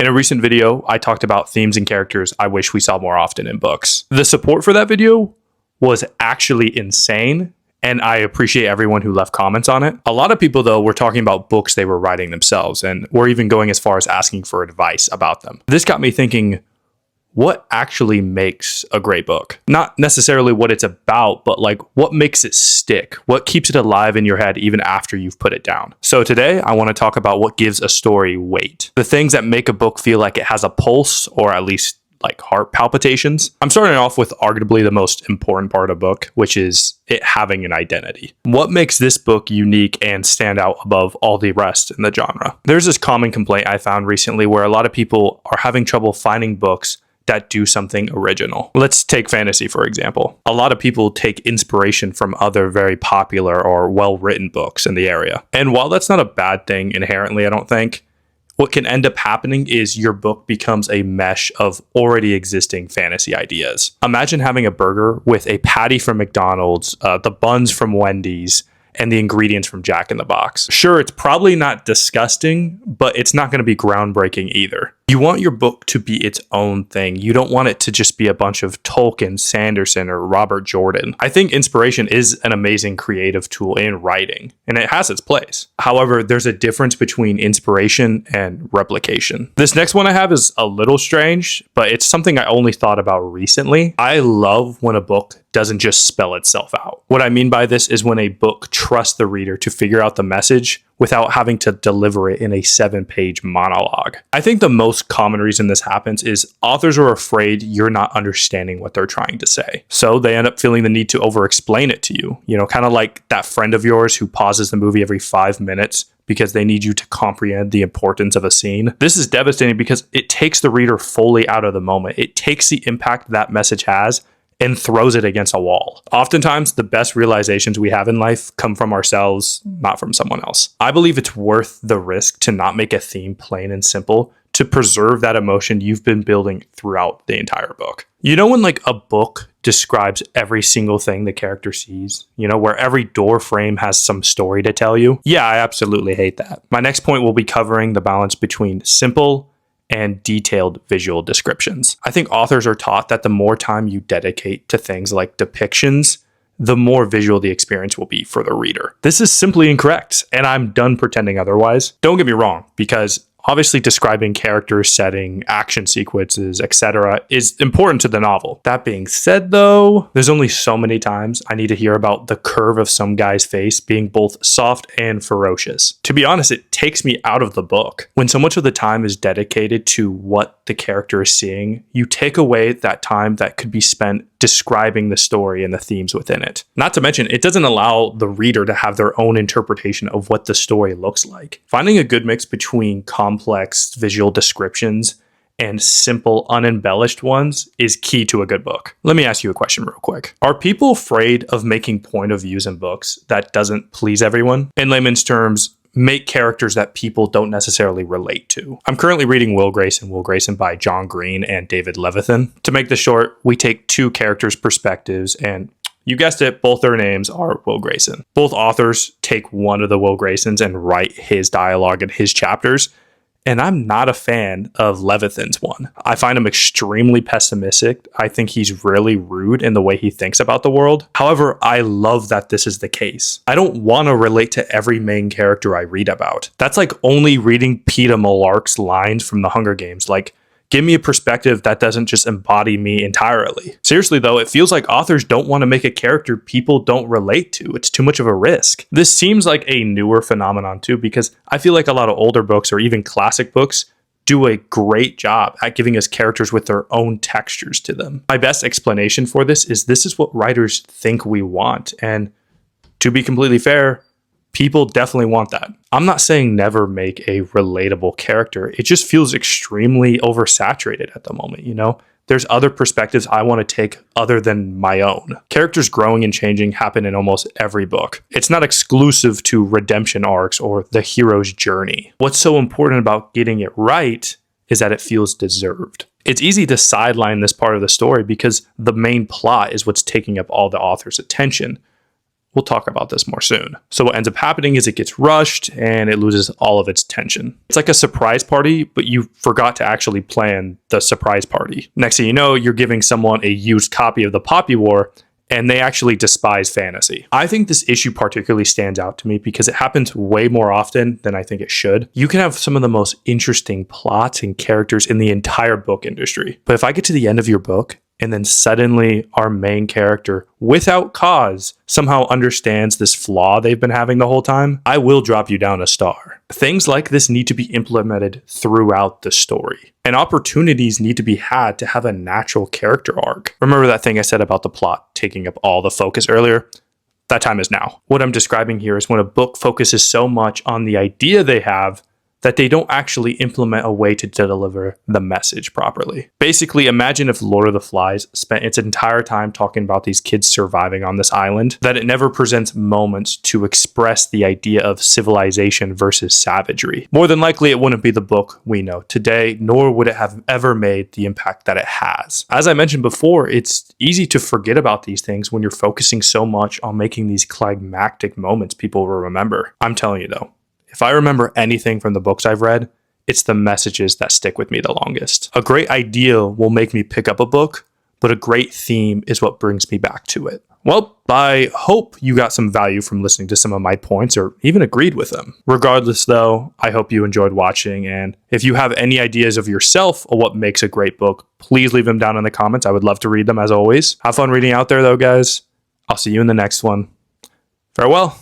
In a recent video, I talked about themes and characters I wish we saw more often in books. The support for that video was actually insane, and I appreciate everyone who left comments on it. A lot of people, though, were talking about books they were writing themselves, and were even going as far as asking for advice about them. This got me thinking, what actually makes a great book? Not necessarily what it's about, but like what makes it stick? What keeps it alive in your head even after you've put it down? So today I want to talk about what gives a story weight. The things that make a book feel like it has a pulse, or at least like heart palpitations. I'm starting off with arguably the most important part of a book, which is it having an identity. What makes this book unique and stand out above all the rest in the genre? There's this common complaint I found recently where a lot of people are having trouble finding books that do something original. Let's take fantasy, for example. A lot of people take inspiration from other very popular or well-written books in the area. And while that's not a bad thing inherently, I don't think, what can end up happening is your book becomes a mesh of already existing fantasy ideas. Imagine having a burger with a patty from McDonald's, the buns from Wendy's, and the ingredients from Jack in the Box. Sure, it's probably not disgusting, but it's not going to be groundbreaking either. You want your book to be its own thing. You don't want it to just be a bunch of Tolkien, Sanderson, or Robert Jordan. I think inspiration is an amazing creative tool in writing, and it has its place. However, there's a difference between inspiration and replication. This next one I have is a little strange, but it's something I only thought about recently. I love when a book doesn't just spell itself out. What I mean by this is when a book trusts the reader to figure out the message without having to deliver it in a 7-page monologue. I think the most common reason this happens is authors are afraid you're not understanding what they're trying to say. So they end up feeling the need to over-explain it to you. You know, kind of like that friend of yours who pauses the movie every 5 minutes because they need you to comprehend the importance of a scene. This is devastating because it takes the reader fully out of the moment. It takes the impact that message has and throws it against a wall. Oftentimes, the best realizations we have in life come from ourselves, not from someone else. I believe it's worth the risk to not make a theme plain and simple to preserve that emotion you've been building throughout the entire book. You know when like a book describes every single thing the character sees? You know, where every door frame has some story to tell you? Yeah, I absolutely hate that. My next point will be covering the balance between simple and detailed visual descriptions. I think authors are taught that the more time you dedicate to things like depictions, the more visual the experience will be for the reader. This is simply incorrect, and I'm done pretending otherwise. Don't get me wrong, because obviously describing characters, setting, action sequences, etc. is important to the novel. That being said, though, there's only so many times I need to hear about the curve of some guy's face being both soft and ferocious. To be honest, it takes me out of the book. When so much of the time is dedicated to what the character is seeing, you take away that time that could be spent describing the story and the themes within it. Not to mention, it doesn't allow the reader to have their own interpretation of what the story looks like. Finding a good mix between complex visual descriptions and simple, unembellished ones is key to a good book. Let me ask you a question real quick. Are people afraid of making point of views in books that doesn't please everyone? In layman's terms, make characters that people don't necessarily relate to. I'm currently reading Will Grayson by John Green and David Levithan. To make this short, we take two characters' perspectives and you guessed it, both their names are Will Grayson. Both authors take one of the Will Graysons and write his dialogue in his chapters. And I'm not a fan of Levithan's one. I find him extremely pessimistic. I think he's really rude in the way he thinks about the world. However, I love that this is the case. I don't want to relate to every main character I read about. That's like only reading Peeta Mellark's lines from the Hunger Games. Like, give me a perspective that doesn't just embody me entirely. Seriously though, it feels like authors don't want to make a character people don't relate to. It's too much of a risk. This seems like a newer phenomenon too, because I feel like a lot of older books or even classic books do a great job at giving us characters with their own textures to them. My best explanation for this is what writers think we want. And to be completely fair, people definitely want that. I'm not saying never make a relatable character. It just feels extremely oversaturated at the moment, you know? There's other perspectives I want to take other than my own. Characters growing and changing happen in almost every book. It's not exclusive to redemption arcs or the hero's journey. What's so important about getting it right is that it feels deserved. It's easy to sideline this part of the story because the main plot is what's taking up all the author's attention. We'll talk about this more soon. So what ends up happening is it gets rushed and it loses all of its tension. It's like a surprise party, but you forgot to actually plan the surprise party. Next thing you know, you're giving someone a used copy of the Poppy War and they actually despise fantasy. I think this issue particularly stands out to me because it happens way more often than I think it should. You can have some of the most interesting plots and characters in the entire book industry. But if I get to the end of your book and then suddenly our main character, without cause, somehow understands this flaw they've been having the whole time, I will drop you down a star. Things like this need to be implemented throughout the story. And opportunities need to be had to have a natural character arc. Remember that thing I said about the plot taking up all the focus earlier? That time is now. What I'm describing here is when a book focuses so much on the idea they have that they don't actually implement a way to deliver the message properly. Basically, imagine if Lord of the Flies spent its entire time talking about these kids surviving on this island, that it never presents moments to express the idea of civilization versus savagery. More than likely, it wouldn't be the book we know today, nor would it have ever made the impact that it has. As I mentioned before, it's easy to forget about these things when you're focusing so much on making these climactic moments people will remember. I'm telling you though, if I remember anything from the books I've read, it's the messages that stick with me the longest. A great idea will make me pick up a book, but a great theme is what brings me back to it. Well, I hope you got some value from listening to some of my points or even agreed with them. Regardless though, I hope you enjoyed watching, and if you have any ideas of yourself or what makes a great book, please leave them down in the comments. I would love to read them as always. Have fun reading out there though, guys. I'll see you in the next one. Farewell.